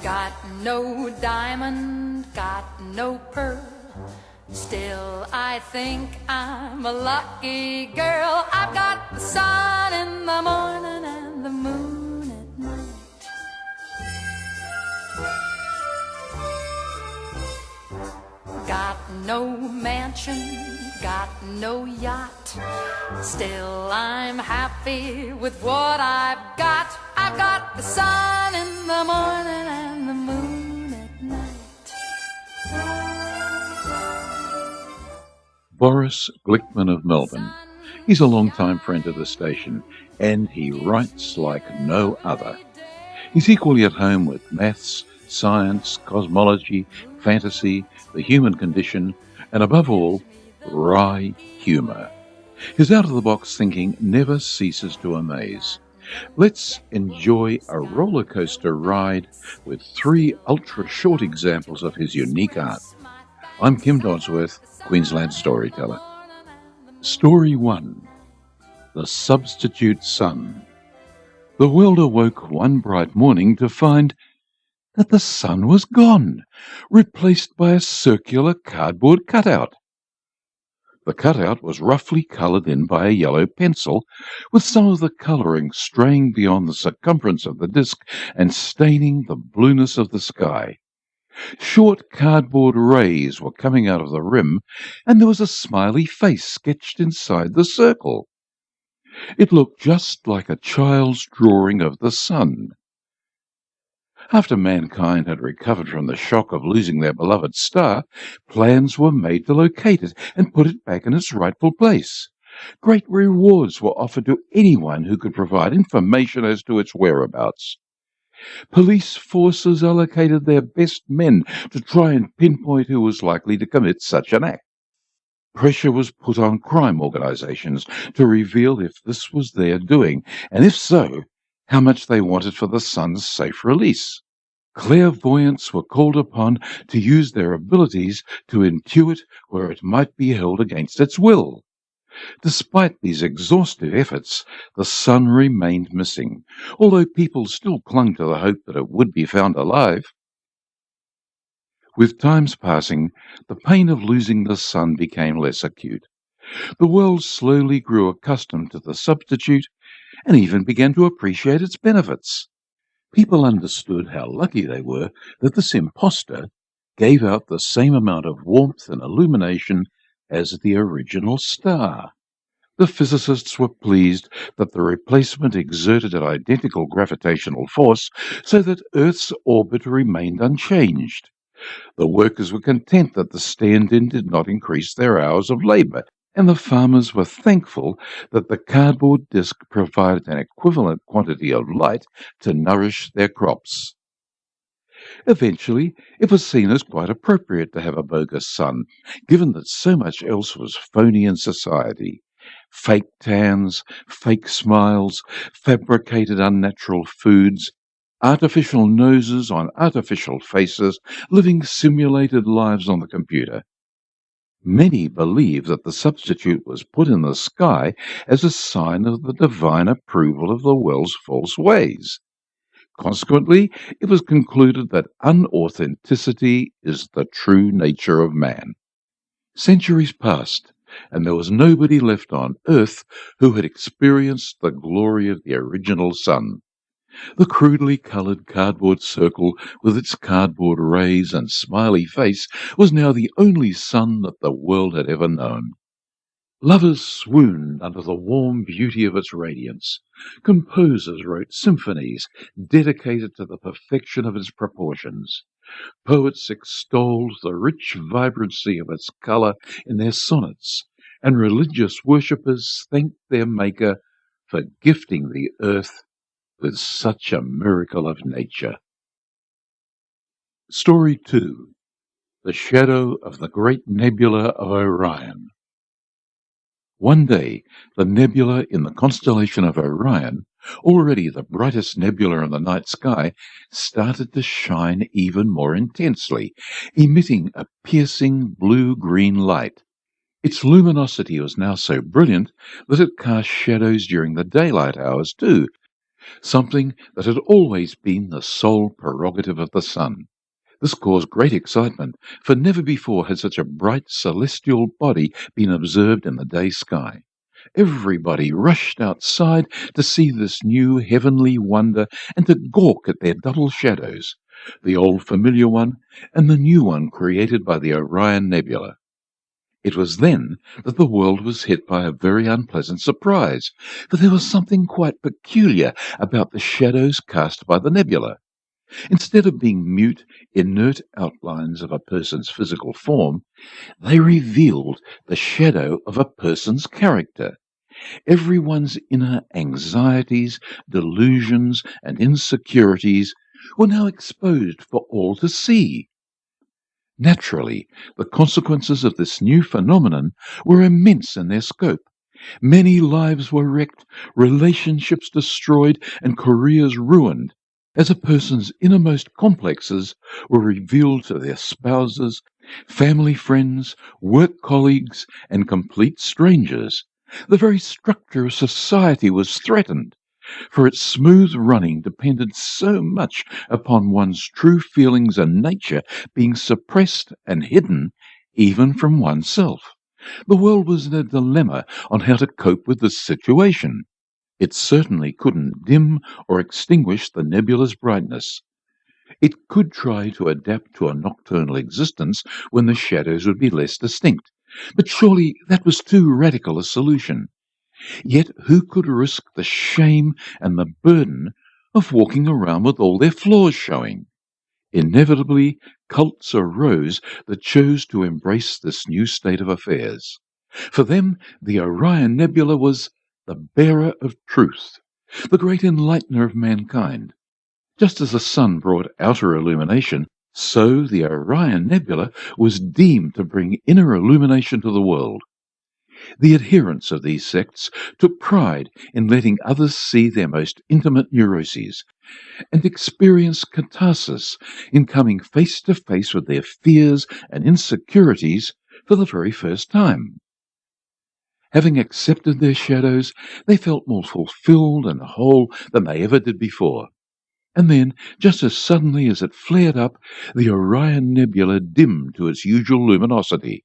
Got no diamond, got no pearl. Still, I think I'm a lucky girl. I've got the sun in the morning and the moon at night. Got no mansion, got no yacht. Still, I'm happy with what I've got. I've got the sun in the morning and the moon at night. Boris Glickman of Melbourne. He's a long-time friend of the station, and he writes like no other. He's equally at home with maths, science, cosmology, fantasy, the human condition, and above all, wry humour. His out-of-the-box thinking never ceases to amaze. Let's enjoy a roller coaster ride with 3 ultra-short examples of his unique art. I'm Kim Dodsworth, Queensland Storyteller. Story 1. The Substitute Sun. The world awoke one bright morning to find that the sun was gone, replaced by a circular cardboard cutout. The cutout was roughly coloured in by a yellow pencil, with some of the colouring straying beyond the circumference of the disc and staining the blueness of the sky. Short cardboard rays were coming out of the rim, and there was a smiley face sketched inside the circle. It looked just like a child's drawing of the sun. After mankind had recovered from the shock of losing their beloved star, plans were made to locate it and put it back in its rightful place. Great rewards were offered to anyone who could provide information as to its whereabouts. Police forces allocated their best men to try and pinpoint who was likely to commit such an act. Pressure was put on crime organisations to reveal if this was their doing, and if so, how much they wanted for the sun's safe release. Clairvoyants were called upon to use their abilities to intuit where it might be held against its will. Despite these exhaustive efforts, the sun remained missing, although people still clung to the hope that it would be found alive. With time's passing, the pain of losing the sun became less acute. The world slowly grew accustomed to the substitute and even began to appreciate its benefits. People understood how lucky they were that this imposter gave out the same amount of warmth and illumination as the original star. The physicists were pleased that the replacement exerted an identical gravitational force so that Earth's orbit remained unchanged. The workers were content that the stand-in did not increase their hours of labour, and the farmers were thankful that the cardboard disc provided an equivalent quantity of light to nourish their crops. Eventually, it was seen as quite appropriate to have a bogus sun, given that so much else was phony in society. Fake tans, fake smiles, fabricated unnatural foods, artificial noses on artificial faces, living simulated lives on the computer. Many believe that the substitute was put in the sky as a sign of the divine approval of the world's false ways. Consequently, it was concluded that unauthenticity is the true nature of man. Centuries passed, and there was nobody left on Earth who had experienced the glory of the original sun. The crudely coloured cardboard circle with its cardboard rays and smiley face was now the only sun that the world had ever known. Lovers swooned under the warm beauty of its radiance. Composers wrote symphonies dedicated to the perfection of its proportions. Poets extolled the rich vibrancy of its colour in their sonnets, and religious worshippers thanked their Maker for gifting the earth with such a miracle of nature. Story 2. The Shadow of the Great Nebula of Orion. One day, the nebula in the constellation of Orion, already the brightest nebula in the night sky, started to shine even more intensely, emitting a piercing blue-green light. Its luminosity was now so brilliant that it cast shadows during the daylight hours too, something that had always been the sole prerogative of the sun. This caused great excitement, for never before had such a bright celestial body been observed in the day sky. Everybody rushed outside to see this new heavenly wonder and to gawk at their double shadows, the old familiar one and the new one created by the Orion Nebula. It was then that the world was hit by a very unpleasant surprise, for there was something quite peculiar about the shadows cast by the nebula. Instead of being mute, inert outlines of a person's physical form, they revealed the shadow of a person's character. Everyone's inner anxieties, delusions, and insecurities were now exposed for all to see. Naturally, the consequences of this new phenomenon were immense in their scope. Many lives were wrecked, relationships destroyed, and careers ruined, as a person's innermost complexes were revealed to their spouses, family friends, work colleagues, and complete strangers. The very structure of society was threatened, for its smooth running depended so much upon one's true feelings and nature being suppressed and hidden even from oneself. The world was in a dilemma on how to cope with this situation. It certainly couldn't dim or extinguish the nebula's brightness. It could try to adapt to a nocturnal existence when the shadows would be less distinct, but surely that was too radical a solution. Yet who could risk the shame and the burden of walking around with all their flaws showing? Inevitably, cults arose that chose to embrace this new state of affairs. For them, the Orion Nebula was the bearer of truth, the great enlightener of mankind. Just as the sun brought outer illumination, so the Orion Nebula was deemed to bring inner illumination to the world. The adherents of these sects took pride in letting others see their most intimate neuroses, and experienced catharsis in coming face to face with their fears and insecurities for the very first time. Having accepted their shadows, they felt more fulfilled and whole than they ever did before. And then, just as suddenly as it flared up, the Orion Nebula dimmed to its usual luminosity.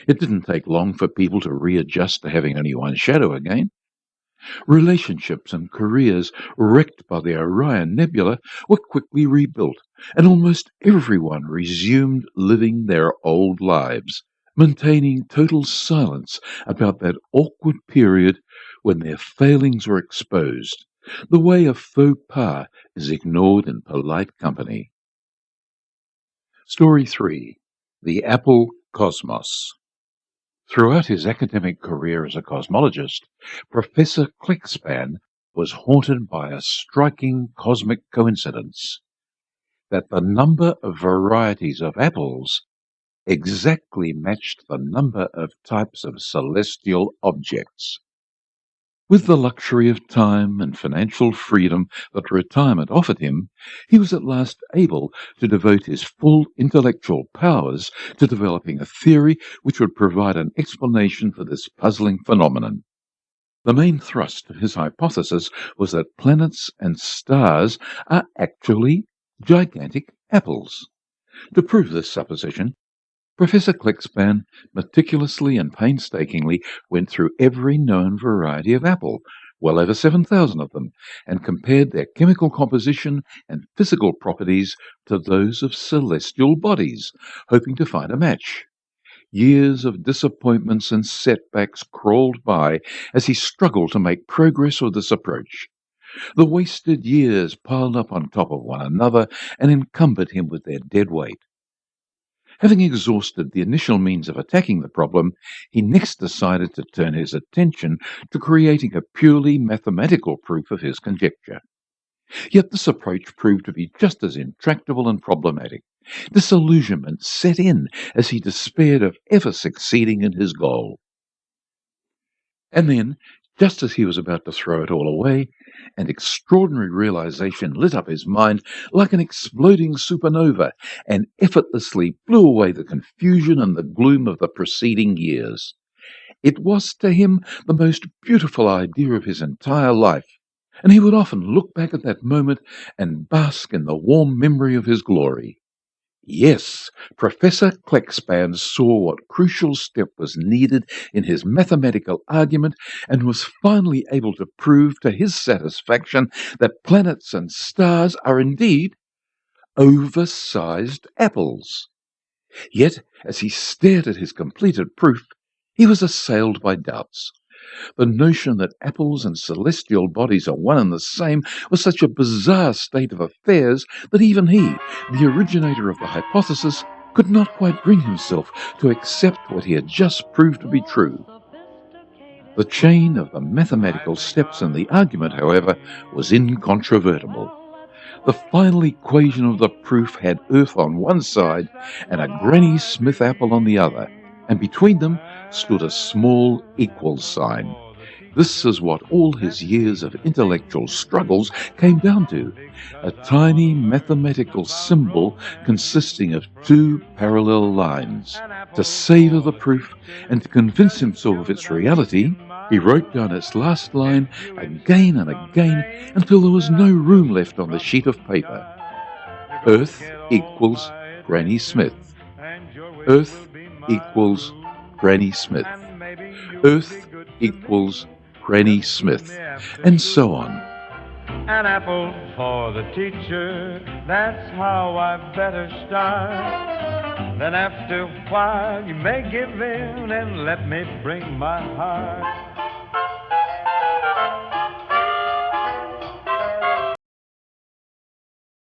It didn't take long for people to readjust to having only one shadow again. Relationships and careers wrecked by the Orion Nebula were quickly rebuilt, and almost everyone resumed living their old lives, maintaining total silence about that awkward period when their failings were exposed, the way a faux pas is ignored in polite company. Story 3. The Apple Cosmos. Throughout his academic career as a cosmologist, Professor Kleckspan was haunted by a striking cosmic coincidence, that the number of varieties of apples exactly matched the number of types of celestial objects. With the luxury of time and financial freedom that retirement offered him, he was at last able to devote his full intellectual powers to developing a theory which would provide an explanation for this puzzling phenomenon. The main thrust of his hypothesis was that planets and stars are actually gigantic apples. To prove this supposition, Professor Kleckspan meticulously and painstakingly went through every known variety of apple, well over 7,000 of them, and compared their chemical composition and physical properties to those of celestial bodies, hoping to find a match. Years of disappointments and setbacks crawled by as he struggled to make progress with this approach. The wasted years piled up on top of one another and encumbered him with their dead weight. Having exhausted the initial means of attacking the problem, he next decided to turn his attention to creating a purely mathematical proof of his conjecture. Yet this approach proved to be just as intractable and problematic. Disillusionment set in as he despaired of ever succeeding in his goal. And then, just as he was about to throw it all away, an extraordinary realization lit up his mind like an exploding supernova and effortlessly blew away the confusion and the gloom of the preceding years. It was to him the most beautiful idea of his entire life. and he would often look back at that moment and bask in the warm memory of his glory. Yes, Professor Klexpan saw what crucial step was needed in his mathematical argument and was finally able to prove to his satisfaction that planets and stars are indeed oversized apples. Yet, as he stared at his completed proof, he was assailed by doubts. The notion that apples and celestial bodies are one and the same was such a bizarre state of affairs that even he, the originator of the hypothesis, could not quite bring himself to accept what he had just proved to be true. The chain of the mathematical steps in the argument, however, was incontrovertible. The final equation of the proof had Earth on one side and a Granny Smith apple on the other, and between them stood a small equal sign. This is what all his years of intellectual struggles came down to, a tiny mathematical symbol consisting of two parallel lines. To savour the proof and to convince himself of its reality, he wrote down its last line again and again until there was no room left on the sheet of paper. Earth equals Granny Smith. Earth equals Granny Smith. Earth equals Granny Smith, and so on. An apple for the teacher, that's how I better start. Then after a while you may give in and let me bring my heart.